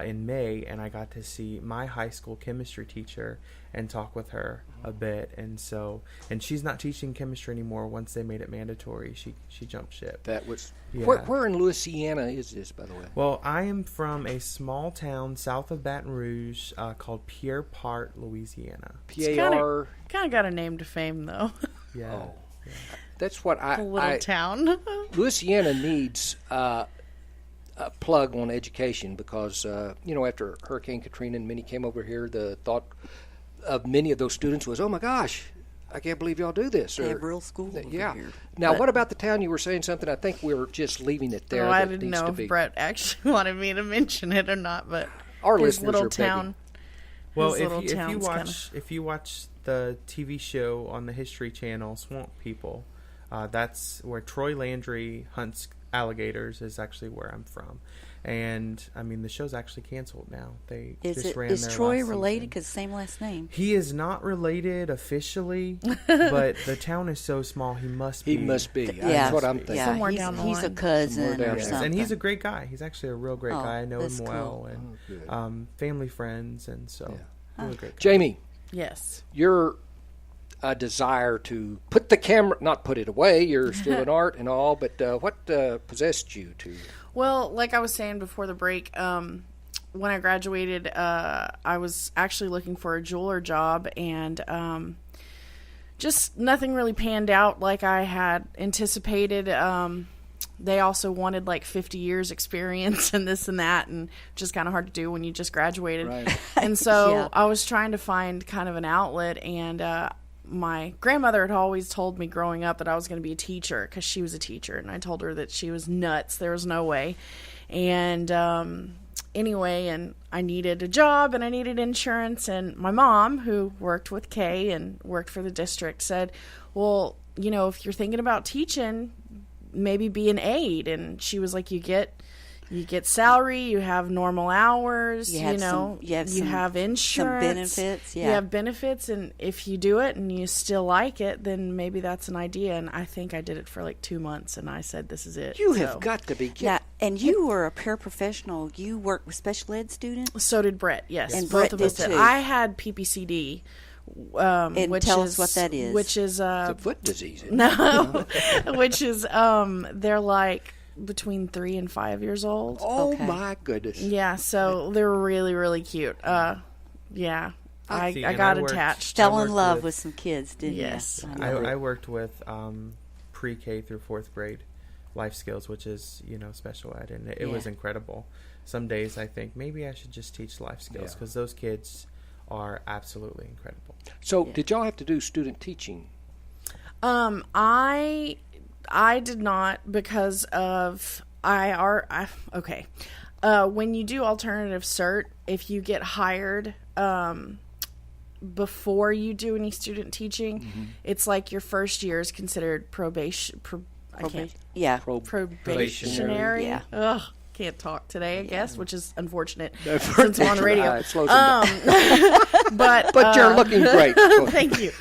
in May, and I got to see my high school chemistry teacher and talk with her a bit. And she's not teaching chemistry anymore. Once they made it mandatory, she jumped ship. That was where in Louisiana is this, by the way? Well, I am from a small town south of Baton Rouge called Pierre Part, Louisiana. P-A-R. Kind of got a name to fame, though. Yeah. Oh. Yeah. That's what a little town. Louisiana needs a plug on education because, after Hurricane Katrina and many came over here, the thought of many of those students was, oh my gosh, I can't believe y'all do this. They have real school over Yeah. here. Now, But- what about the town? You were saying something. I think we were just leaving it there. Well, I that didn't needs know to if be. Brett actually wanted me to mention it or not, but Our his listeners little are begging. town. Well, his little if you town's watch the TV show on the History Channel, Swamp People, that's where Troy Landry hunts alligators. Is actually where I'm from, and I mean the show's actually canceled now. They just ran Is their Troy last related? season. Because same last name. He is not related officially, but the town is so small. He must be. He must be. Yeah. That's what I'm thinking. Yeah, Somewhere he's, down the he's a line. cousin Somewhere down or there. something. And he's a great guy. He's actually a real great Oh, guy. I know him that's well, cool. and family friends, and so really great guy. Jamie, Yes. your desire to put the camera, not put it away, you're still in art and all, but what possessed you to? Well, like I was saying before the break, when I graduated, I was actually looking for a jeweler job, and just nothing really panned out like I had anticipated. They also wanted like 50 years experience and this and that, and just kind of hard to do when you just graduated. Right. And so Yeah. I was trying to find kind of an outlet, and my grandmother had always told me growing up that I was going to be a teacher because she was a teacher, and I told her that she was nuts. There was no way. And anyway, and I needed a job and I needed insurance, and my mom, who worked with Kay and worked for the district, said, well, you know, if you're thinking about teaching, maybe be an aide. And she was like, you get salary, you have normal hours, you have insurance, some benefits, you have benefits, and if you do it and you still like it, then maybe that's an idea. And I think I did it for like 2 months, and I said, this is it. You have got to be kidding. Yeah, and you were a paraprofessional. You worked with special ed students. So did Brett, yes. And both Brett of us did did. too. I had PPCD. And Which tell is, us what that is. Which is It's a foot disease. no, which is they're like between 3 and 5 years old. Oh Okay. my goodness. Yeah, so they're really, really cute. Yeah, I See, got and I worked- attached. Fell I in worked love with- with some kids, didn't Yes. you? I worked with pre-K through 4th grade life skills, which is special ed, and it was incredible. Some days I think maybe I should just teach life skills because those kids are absolutely incredible. So, did y'all have to do student teaching? I did not because of okay. When you do alternative cert, if you get hired before you do any student teaching, it's like your first year is considered probationary. Yeah. Ugh, can't talk today, I guess, which is unfortunate since I'm on the radio. It slows them down. But you're looking great. Thank you.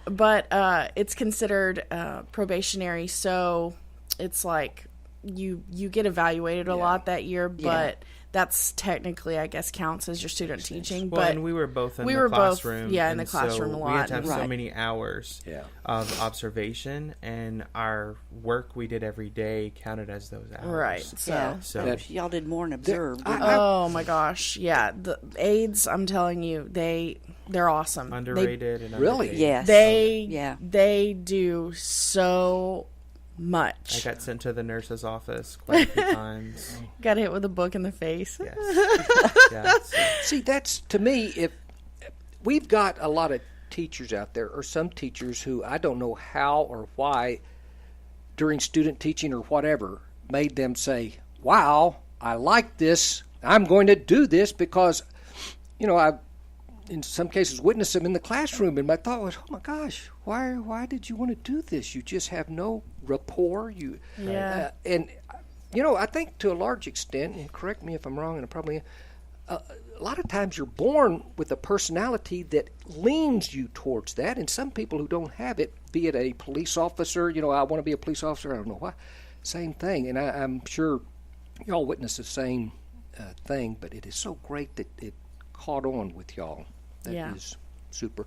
But it's considered probationary, so it's like you get evaluated a lot that year, but that's technically, I guess, counts as your student teaching. Well, but and we were both in the both, classroom. in and the classroom so a lot. We had to have so Right. many hours of observation, and our work we did every day counted as those hours. Right. So y'all did more than observe. didn't you? Oh my gosh, yeah. The aides, I'm telling you, they're awesome. underrated and Really? underpaid. Yes. They do so much. I got sent to the nurse's office quite a few times. Got hit with a book in the face. Yes. Yeah, so- See, that's, to me, if we've got a lot of teachers out there, or some teachers who I don't know how or why during student teaching or whatever made them say, wow, I like this, I'm going to do this, because I've in some cases witnessed them in the classroom, and my thought was, oh my gosh, why did you want to do this? You just have no rapport. And I think to a large extent, and correct me if I'm wrong, and I probably am, a lot of times you're born with a personality that leans you towards that, and some people who don't have it, be it a police officer, I want to be a police officer, I don't know why, same thing. And I'm sure y'all witness the same thing, but it is so great that it caught on with y'all. That is super.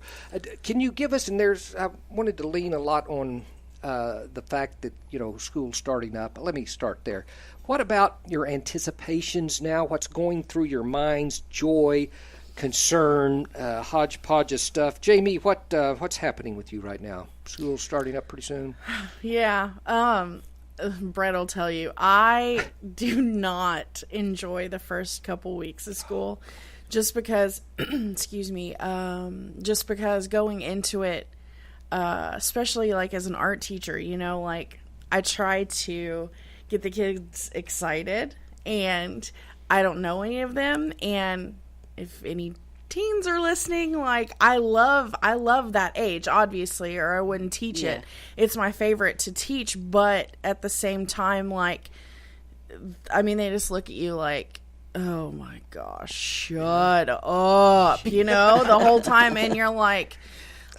Can you give us, I wanted to lean a lot on the fact that, school's starting up. Let me start there. What about your anticipations now? What's going through your minds? Joy, concern, hodgepodge of stuff. Jamie, what's happening with you right now? School's starting up pretty soon? Yeah. Brett will tell you, I do not enjoy the first couple weeks of school. Just because, excuse me, just because going into it, especially like as an art teacher, you know, like I try to get the kids excited, and I don't know any of them, and if any teens are listening, like I love that age, obviously, or I wouldn't teach it. It's my favorite to teach, but at the same time, like, I mean, they just look at you like, oh my gosh, shut up, you know, the whole time, and you're like,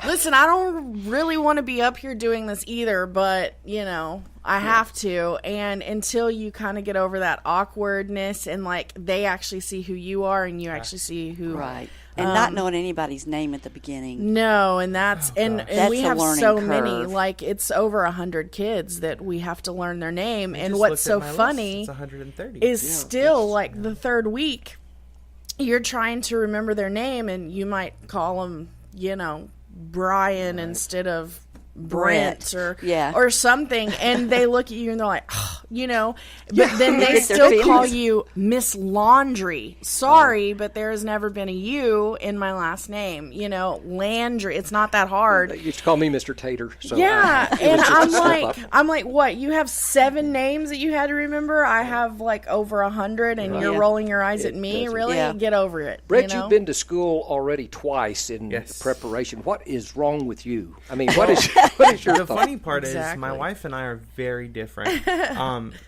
listen, I don't really want to be up here doing this either, but, you know, I have to. And until you kind of get over that awkwardness and, like, they actually see who you are and you actually see who... Right. And not knowing anybody's name at the beginning. No, and that's... and that's we a have learning so curve. many. Like, it's over 100 kids that we have to learn their name. I And just what's looked so at my list. funny It's 130. is still, like, the third week, you're trying to remember their name, and you might call them, you know, Brian instead of Brent or something, and they look at you and they're like, oh, you know, but then they still call you Miss Laundry. Sorry, but there has never been a U in my last name. You know, Landry. It's not that hard. They used to call me Mr. Tater. So yeah, and I'm I'm like, what? You have 7 names that you had to remember? I have like over 100, and you're rolling your eyes at me. Really? Get over it. Brett, you know? you've been to school already twice in preparation. What is wrong with you? I mean, what is your The thought? funny part is my wife and I are very different.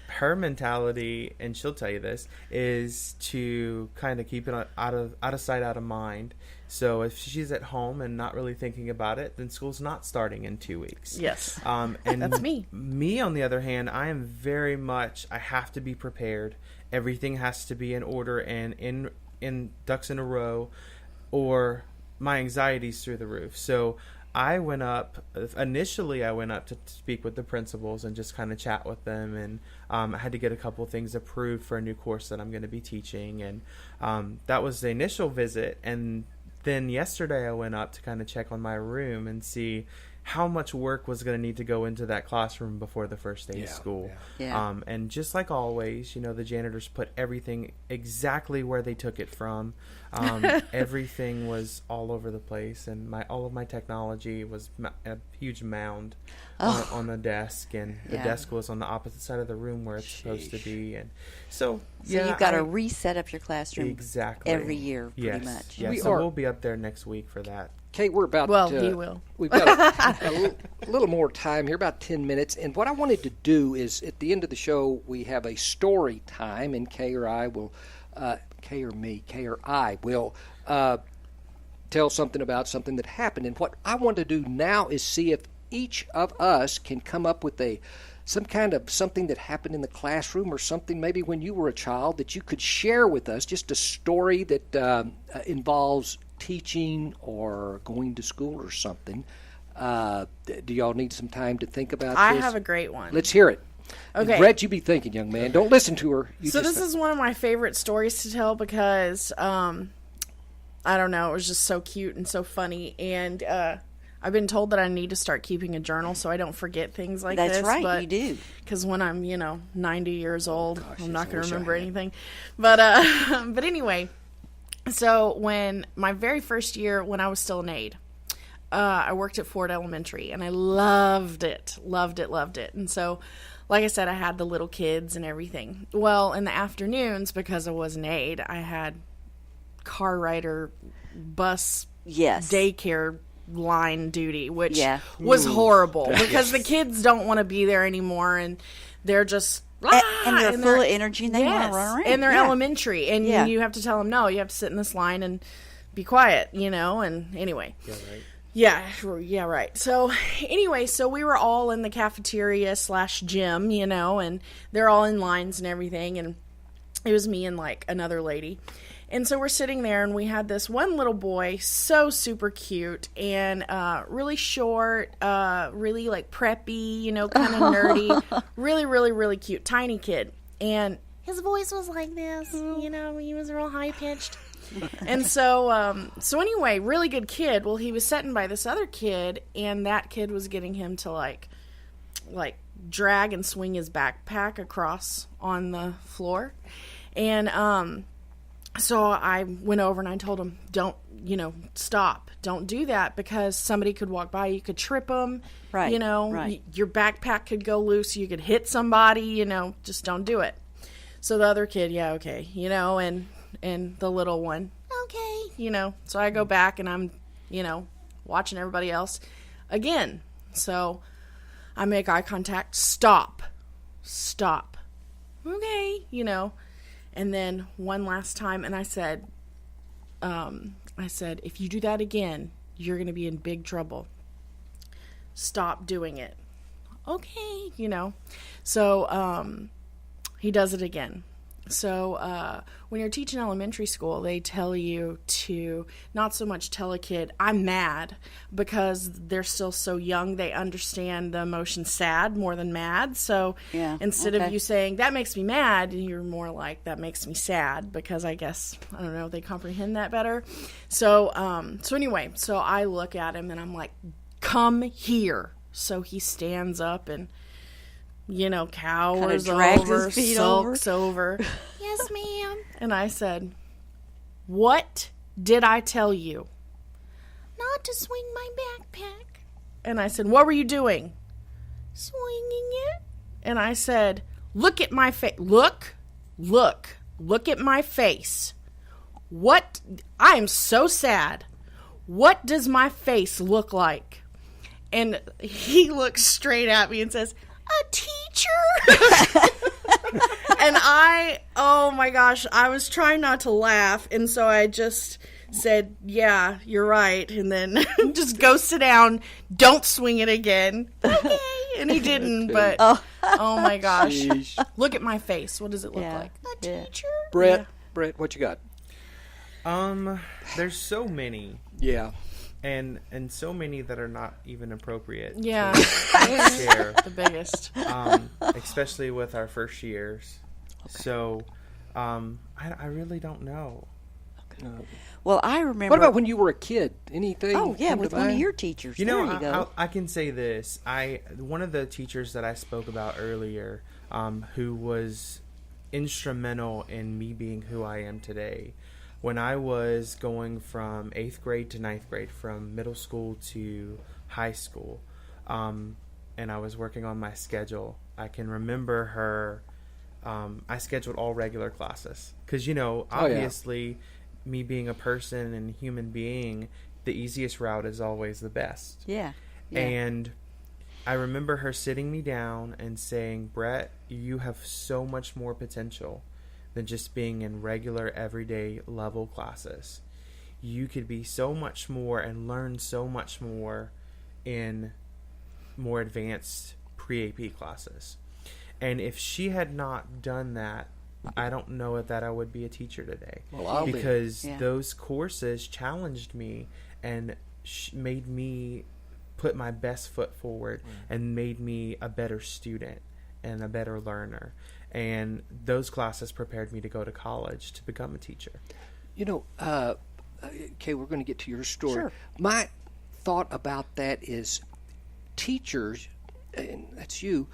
Her mentality, and she'll tell you this, is to kind of keep it out of sight, out of mind. So if she's at home and not really thinking about it, then school's not starting in 2 weeks. Yes. And that's me. Me, on the other hand, I am very much, I have to be prepared. Everything has to be in order and in ducks in a row, or my anxiety's through the roof. So initially I went up to speak with the principals and just kind of chat with them, and I had to get a couple things approved for a new course that I'm going to be teaching, and that was the initial visit. And then yesterday I went up to kind of check on my room and see how much work was going to need to go into that classroom before the first day of school. And just like always, you know, the janitors put everything exactly where they took it from. Everything was all over the place, and all of my technology was a huge mound on the desk, and the desk was on the opposite side of the room where it's supposed to be. And so you've got to reset up your classroom exactly every year, pretty much. Yeah, we'll be up there next week for that. Kate, we're about... Well, he will. We've got a little more time here, about 10 minutes. And what I wanted to do is, at the end of the show, we have a story time, and Kay or I will tell something about something that happened. And what I want to do now is see if each of us can come up with some kind of something that happened in the classroom, or something maybe when you were a child that you could share with us, just a story that involves teaching or going to school or something. Do y'all need some time to think about this? I have a great one. Let's hear it. Okay. Brett, you be thinking, young man. Don't listen to her. So this is one of my favorite stories to tell because, I don't know, it was just so cute and so funny. And I've been told that I need to start keeping a journal so I don't forget things like this. That's right, you do. Because when I'm, 90 years old, I'm not going to remember anything. But anyway, so when my very first year, when I was still an aide, I worked at Ford Elementary, and I loved it. And so, like I said, I had the little kids and everything. Well, in the afternoons, because I was an aide, I had car rider, bus, daycare line duty, which was horrible because the kids don't want to be there anymore, and they're just... And they're full of energy, and they want to run around. And they're elementary, and you have to tell them, no, you have to sit in this line and be quiet, and anyway. Yeah, right. So anyway, so we were all in the cafeteria / gym, and they're all in lines and everything, and it was me and like another lady. And so we're sitting there, and we had this one little boy, so super cute, and really short, really like preppy, kind of nerdy, really, really, really cute, tiny kid. And his voice was like this, he was real high-pitched. And so anyway, really good kid. Well, he was sitting by this other kid, and that kid was getting him to like drag and swing his backpack across on the floor. And So I went over and I told him, don't, stop. Don't do that because somebody could walk by. You could trip them. Right. Your backpack could go loose. You could hit somebody, just don't do it. So the other kid, yeah, okay, and the little one, okay, So I go back and I'm, watching everybody else again. So I make eye contact. Stop. Okay, And then one last time, and I said, if you do that again, you're going to be in big trouble. Stop doing it. Okay, So he does it again. So when you're teaching elementary school, they tell you to not so much tell a kid, I'm mad, because they're still so young, they understand the emotion sad more than mad. So instead of you saying, that makes me mad, you're more like, that makes me sad, because I guess, I don't know, they comprehend that better. So anyway, so I look at him and I'm like, come here. So he stands up and cowers over, sulks over. Yes, ma'am. And I said, what did I tell you? Not to swing my backpack. And I said, what were you doing? Swinging it. And I said, look at my face. Look at my face. What? I am so sad. What does my face look like? And he looks straight at me and says, a teacher? And oh my gosh, I was trying not to laugh, and so I just said, yeah, you're right, and then just go sit down, don't swing it again. Okay. And he didn't, but oh my gosh. Sheesh. Look at my face. What does it look like? A teacher? Brett, what you got? There's so many. Yeah. And so many that are not even appropriate. Yeah. To share. The biggest. Especially with our first years. Okay. So, I really don't know. Okay. Well, I remember. What about when you were a kid? Anything? Oh, yeah, with one of your teachers. There you go. I can say this. One of the teachers that I spoke about earlier, who was instrumental in me being who I am today, when I was going from 8th grade to 9th grade, from middle school to high school, and I was working on my schedule, I can remember her. I scheduled all regular classes because, obviously, me being a person and human being, the easiest route is always the best. Yeah. And I remember her sitting me down and saying, Brett, you have so much more potential than just being in regular everyday level classes. You could be so much more and learn so much more in more advanced pre-AP classes. And if she had not done that, I don't know that I would be a teacher today. Well, because those courses challenged me and made me put my best foot forward and made me a better student and a better learner. And those classes prepared me to go to college to become a teacher. Okay, we're going to get to your story. Sure. My thought about that is teachers, and that's you,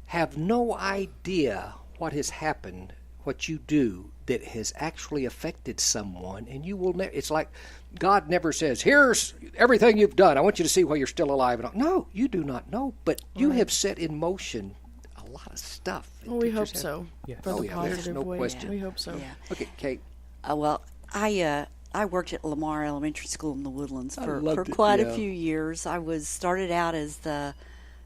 have no idea what has happened, what you do that has actually affected someone, and you will never. It's like God never says, "Here's everything you've done. I want you to see why you're still alive." And no, you do not know, but you have set in motion a lot of stuff. Well, we hope so. Yes. For the positive there's no way. question. We hope so. Yeah. Okay, Kate. Well, I worked at Lamar Elementary School in the Woodlands for quite a few years. I started out as the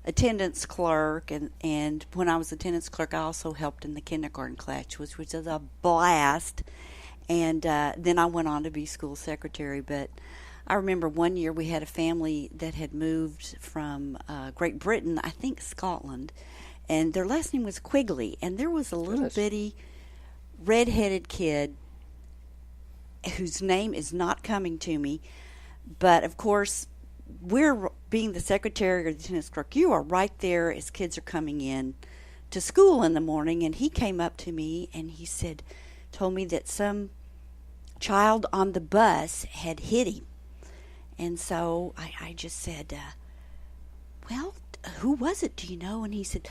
attendance clerk, and when I was attendance clerk, I also helped in the kindergarten class, which was a blast. And then I went on to be school secretary. But I remember one year we had a family that had moved from Great Britain, I think Scotland, and their last name was Quigley. And there was a little bitty red-headed kid whose name is not coming to me. But, of course, we're being the secretary or the attendance clerk. You are right there as kids are coming in to school in the morning. And he came up to me and he told me that some child on the bus had hit him. And so I just said, well, who was it, do you know? And he said,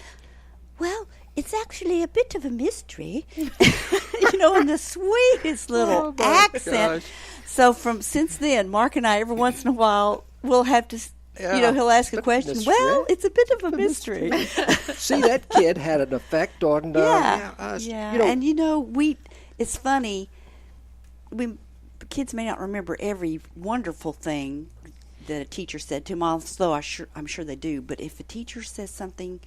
well, it's actually a bit of a mystery. You know, in the sweetest little accent. Gosh. So since then, Mark and I, every once in a while, we'll have to, he'll ask a question. Well, it's a bit of a mystery. See, that kid had an effect on us. You know, and it's funny. Kids may not remember every wonderful thing that a teacher said to them, although I'm sure they do. But if a teacher says something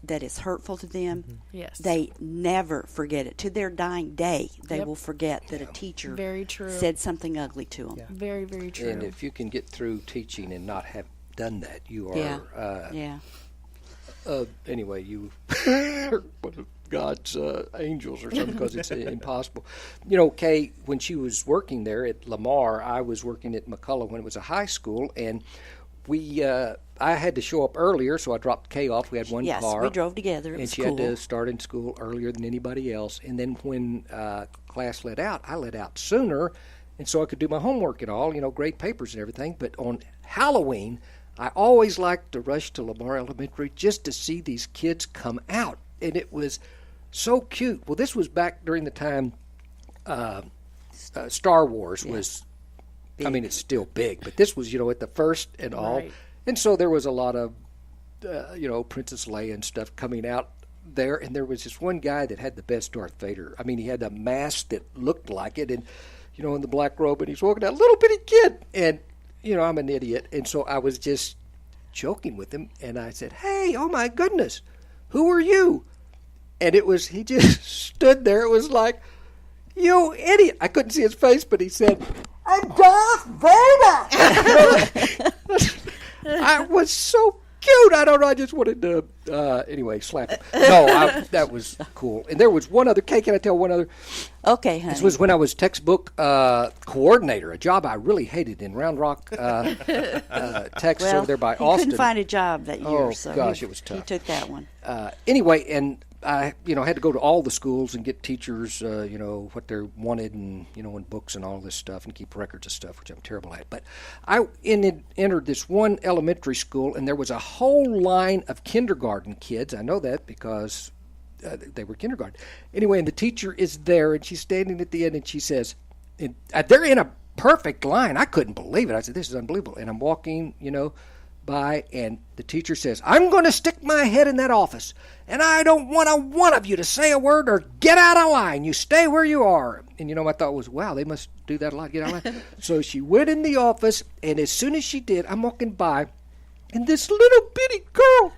that is hurtful to them, they never forget it. To their dying day, they will forget that a teacher said something ugly to them. Yeah. Very, very true. And if you can get through teaching and not have done that, you are anyway, you are one of God's angels or something, because it's impossible. You know, Kay, when she was working there at Lamar, I was working at McCullough when it was a high school, and I had to show up earlier, so I dropped Kay off. We had one car. Yes, we drove together. And she had to start in school earlier than anybody else. And then when class let out, I let out sooner, and so I could do my homework and all, grade papers and everything. But on Halloween, I always liked to rush to Lamar Elementary just to see these kids come out. And it was so cute. Well, this was back during the time Star Wars was, big. I mean, it's still big, but this was, at the first and all. Right. And so there was a lot of, Princess Leia and stuff coming out there. And there was this one guy that had the best Darth Vader. I mean, he had a mask that looked like it and, in the black robe, and he's walking out, a little bitty kid. And, I'm an idiot. And so I was just joking with him. And I said, hey, oh my goodness, who are you? And he just stood there. It was like, you idiot. I couldn't see his face, but he said, I'm Darth Vader. I was so cute. I don't know. I just wanted to, slap him. No, that was cool. And there was one other. Kay, can I tell one other? Okay, honey. This was when I was textbook coordinator, a job I really hated in Round Rock, Texas, over there by Austin. He couldn't find a job that year. Oh, so gosh, it was tough. He took that one. Anyway, and I, had to go to all the schools and get teachers, what they wanted and, in books and all this stuff and keep records of stuff, which I'm terrible at. But I entered this one elementary school, and there was a whole line of kindergarten kids. I know that because they were kindergarten. Anyway, and the teacher is there, and she's standing at the end, and she says, they're in a perfect line. I couldn't believe it. I said, this is unbelievable. And I'm walking, by, and the teacher says, I'm going to stick my head in that office, and I don't want one of you to say a word or get out of line. You stay where you are. And my thought was, wow, they must do that a lot, get out of line. So she went in the office, and as soon as she did, I'm walking by, and this little bitty girl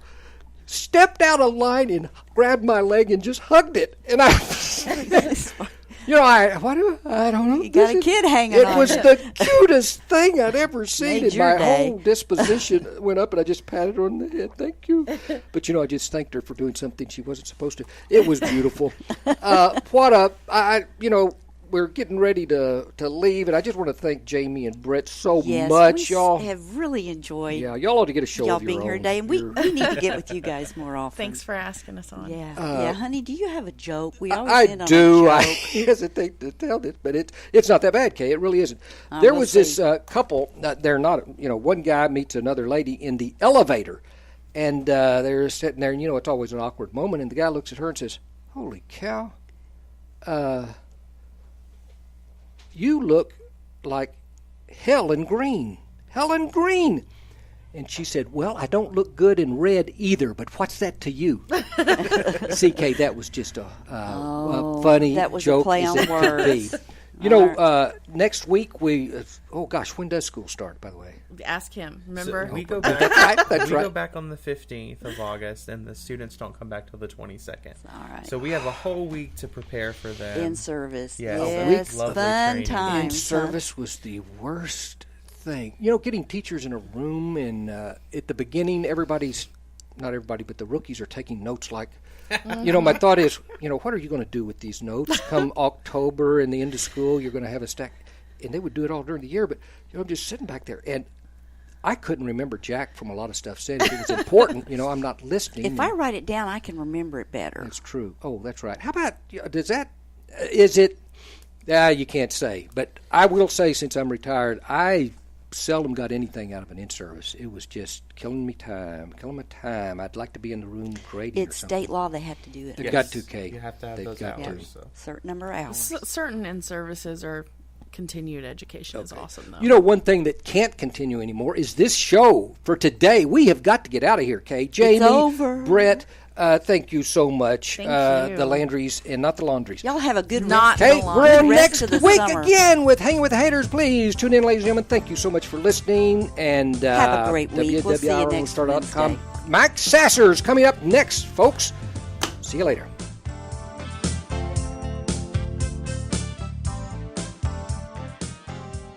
stepped out of line and grabbed my leg and just hugged it. And I I don't know. You got a kid hanging on. It was the cutest thing I'd ever seen. And my whole disposition went up, and I just patted her on the head. Thank you. But, I just thanked her for doing something she wasn't supposed to. It was beautiful. We're getting ready to leave, and I just want to thank Jamie and Brett so much. Y'all have really enjoyed. Yeah, y'all ought to get a show of your being here own. today, and we need to get with you guys more often. Thanks for asking us on. Yeah, honey. Do you have a joke? We always end on do. a joke. I hesitate to tell this, but it's not that bad, Kay. It really isn't. There was this couple. They're not. One guy meets another lady in the elevator, and they're sitting there, and it's always an awkward moment. And the guy looks at her and says, "Holy cow! You look like Helen Green. Helen Green." And she said, "Well, I don't look good in red either, but what's that to you?" CK, that was just a funny that was joke. A play on words. Next week when does school start, by the way? Ask him. Remember? So we go back. Go back on the 15th of August, and the students don't come back till the 22nd. All right. So we have a whole week to prepare for them. In service. Yes, fun time. In service was the worst thing. Getting teachers in a room, and at the beginning, not everybody, but the rookies are taking notes like, my thought is, what are you going to do with these notes? Come October and the end of school, you're going to have a stack. And they would do it all during the year, but, I'm just sitting back there. And I couldn't remember Jack from a lot of stuff said. If it was important, I'm not listening. If I write it down, I can remember it better. That's true. Oh, that's right. How about, is it, you can't say. But I will say, since I'm retired, I seldom got anything out of an in-service. It was just killing my time. I'd like to be in the room grading It's or something. state law. They have to do it. They've got to, Kay. You have to have They've those got hours. to. So. Certain number of hours. Certain in-services are continued education is awesome, though. You know, one thing that can't continue anymore is this show for today. We have got to get out of here, Kay. Jamie, over. Brett, thank you so much. Thank you. The Landrys, and not the Laundries. Y'all have a good Not Okay, the we're on rest next of the week summer. again with Hanging with the Haters. Please tune in, ladies and gentlemen. Thank you so much for listening. And Have a great week. We'll see you next WWIR.com. Wednesday. Mike Sasser's coming up next, folks. See you later.